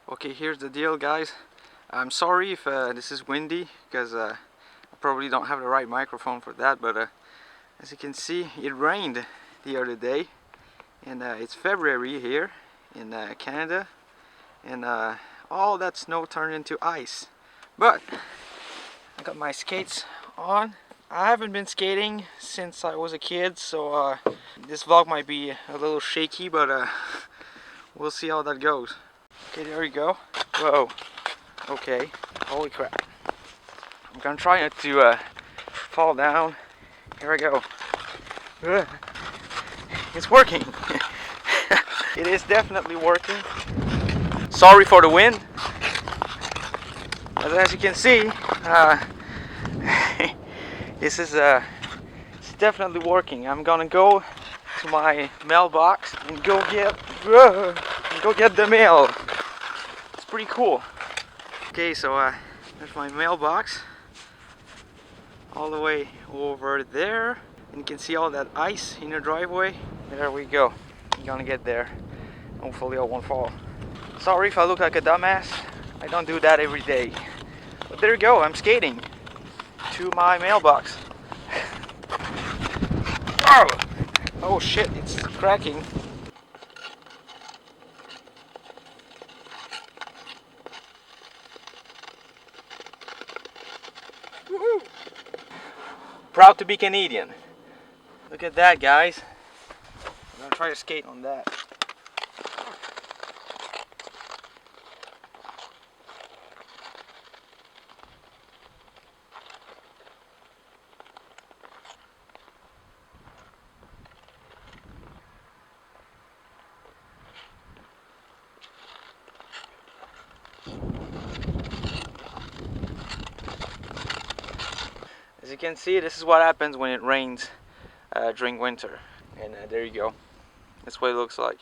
Okay, here's the deal, guys. I'm sorry if this is windy, because I probably don't have the right microphone for that, but as you can see, it rained the other day, and it's February here in Canada, and all that snow turned into ice. But I got my skates on. I haven't been skating since I was a kid, so this vlog might be a little shaky, but we'll see how that goes. Okay, there we go. Whoa. Okay. Holy crap. I'm gonna try not to fall down. Here I go. It's working. It is definitely working. Sorry for the wind. As you can see, this is it's definitely working. I'm gonna go to my mailbox and go get the mail. It's pretty cool. Okay, so there's my mailbox all the way over there, and you can see all that ice in the driveway. There we go. I'm gonna get there. Hopefully I won't fall. Sorry if I look like a dumbass. I don't do that every day. But there you go, I'm skating to my mailbox. Oh! Oh shit, it's cracking. Woohoo! Proud to be Canadian. Look at that, guys. I'm gonna try to skate on that. As you can see, this is what happens when it rains during winter. And there you go. That's what it looks like.